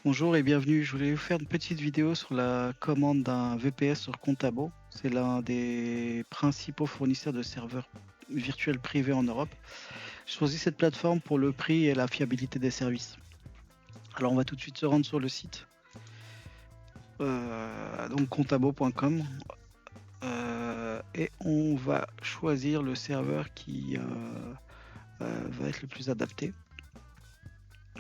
Bonjour et bienvenue. Je voulais vous faire une petite vidéo sur la commande d'un VPS sur Contabo. C'est l'un des principaux fournisseurs de serveurs virtuels privés en Europe. Je choisis cette plateforme pour le prix et la fiabilité des services. Alors on va tout de suite se rendre sur le site, donc contabo.com, et on va choisir le serveur qui va être le plus adapté.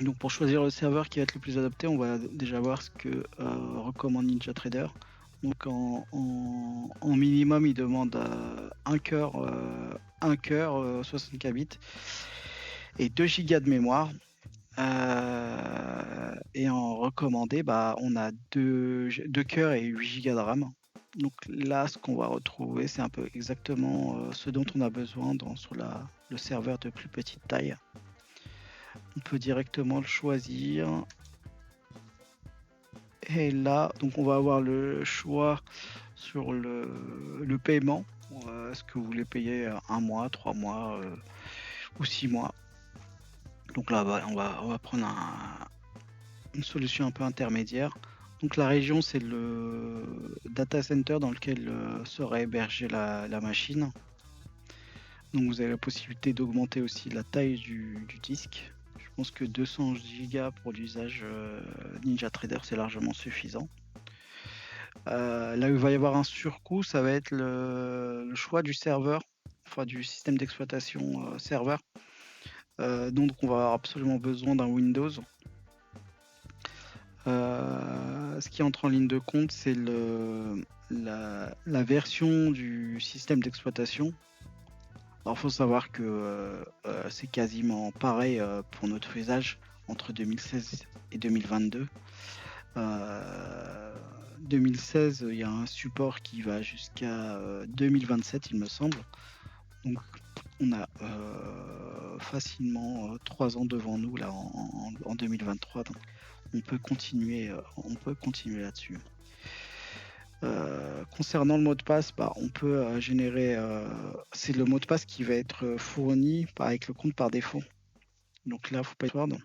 Donc pour choisir le serveur qui va être le plus adapté, on va déjà voir ce que recommande NinjaTrader. Donc en minimum, il demande 1 cœur, 64 bits et 2 gigas de mémoire. Et en recommandé, on a 2 cœurs et 8 gigas de RAM. Donc là, ce qu'on va retrouver, c'est un peu exactement ce dont on a besoin sur le serveur de plus petite taille. On peut directement le choisir. Et là, donc on va avoir le choix sur le paiement. Est-ce que vous voulez payer 1 mois, 3 mois ou 6 mois? Donc là, on va prendre une solution un peu intermédiaire. Donc la région, c'est le data center dans lequel sera hébergée la machine. Donc vous avez la possibilité d'augmenter aussi la taille du disque. Je pense que 200 Go pour l'usage NinjaTrader, c'est largement suffisant. Là où il va y avoir un surcoût, ça va être le choix du serveur, enfin du système d'exploitation serveur. Donc on va avoir absolument besoin d'un Windows. Ce qui entre en ligne de compte, c'est la version du système d'exploitation. Alors il faut savoir que c'est quasiment pareil pour notre usage entre 2016 et 2022. 2016, il y a un support qui va jusqu'à 2027, il me semble. Donc on a facilement 3 ans devant nous là en 2023. Donc on peut continuer là-dessus. Concernant le mot de passe, on peut générer. C'est le mot de passe qui va être fourni avec le compte par défaut. Donc là, faut pas y perdre.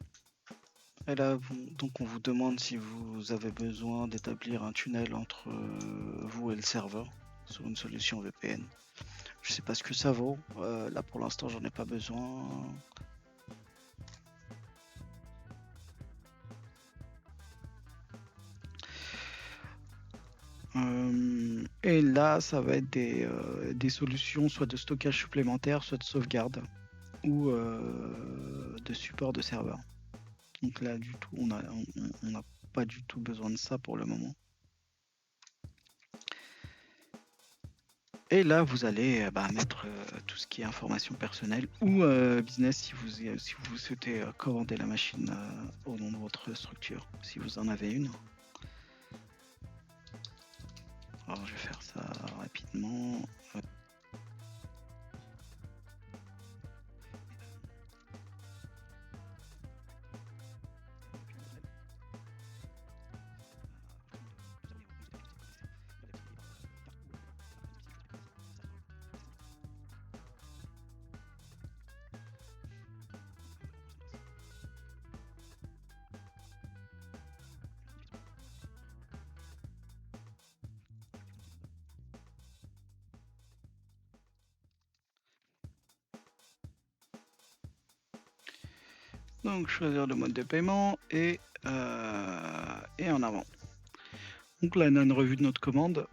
Et là, donc on vous demande si vous avez besoin d'établir un tunnel entre vous et le serveur sur une solution VPN. Je sais pas ce que ça vaut. Là, pour l'instant, j'en ai pas besoin. Et là, ça va être des solutions soit de stockage supplémentaire, soit de sauvegarde ou de support de serveur. Donc là, du tout, on n'a pas du tout besoin de ça pour le moment. Et là, vous allez mettre tout ce qui est information personnelle ou business si vous souhaitez commander la machine au nom de votre structure, si vous en avez une. Alors, je vais faire ça rapidement. Donc choisir le mode de paiement et en avant. Donc là on a une revue de notre commande.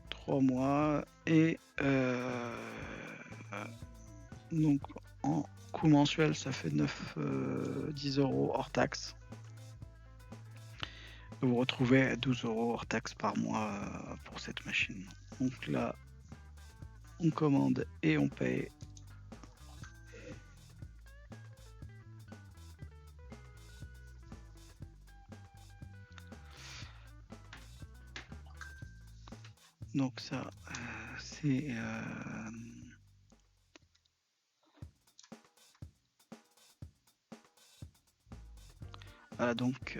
3 mois et donc en coût mensuel ça fait 10 € hors taxe. Vous retrouvez 12 € hors taxe par mois pour cette machine. Donc là on commande et on paye. Donc ça c'est voilà, donc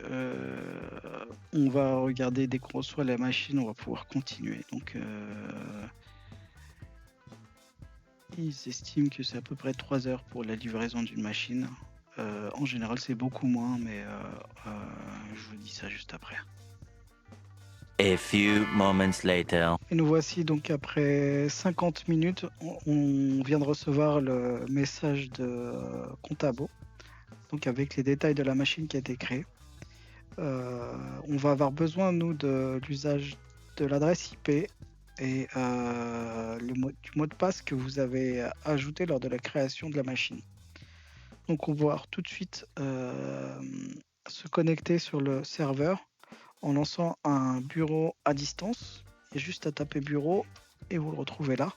on va regarder dès qu'on reçoit la machine, on va pouvoir continuer. Donc ils estiment que c'est à peu près 3 heures pour la livraison d'une machine. En général, c'est beaucoup moins, mais je vous dis ça juste après. A few moments later. Et nous voici donc après 50 minutes, on vient de recevoir le message de Contabo, donc avec les détails de la machine qui a été créée. On va avoir besoin, nous, de l'usage de l'adresse IP et du mot de passe que vous avez ajouté lors de la création de la machine. Donc on va voir tout de suite se connecter sur le serveur en lançant un bureau à distance. Il y a juste à taper bureau et vous le retrouvez là.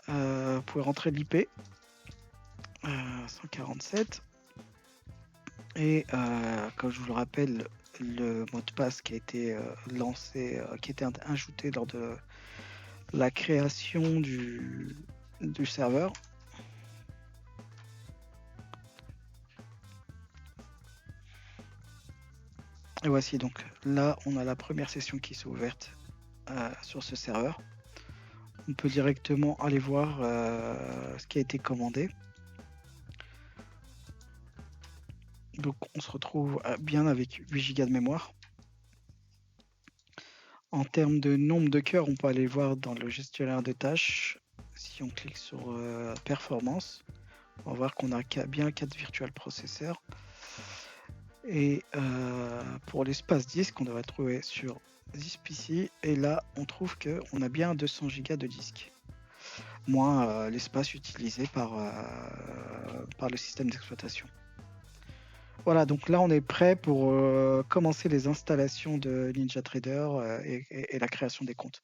Vous pouvez rentrer l'IP 147 et comme je vous le rappelle, le mot de passe qui a été lancé, qui a été ajouté lors de la création du serveur. Et voici donc là, on a la première session qui s'est ouverte sur ce serveur. On peut directement aller voir ce qui a été commandé. Donc on se retrouve bien avec 8 Go de mémoire. En termes de nombre de cœurs, on peut aller voir dans le gestionnaire de tâches. Si on clique sur performance, on va voir qu'on a bien 4 virtual processeurs. Et pour l'espace disque, on devrait trouver sur ZipPC. Et là, on trouve qu'on a bien 200 Go de disque, moins l'espace utilisé par le système d'exploitation. Voilà, donc là on est prêt pour commencer les installations de NinjaTrader et la création des comptes.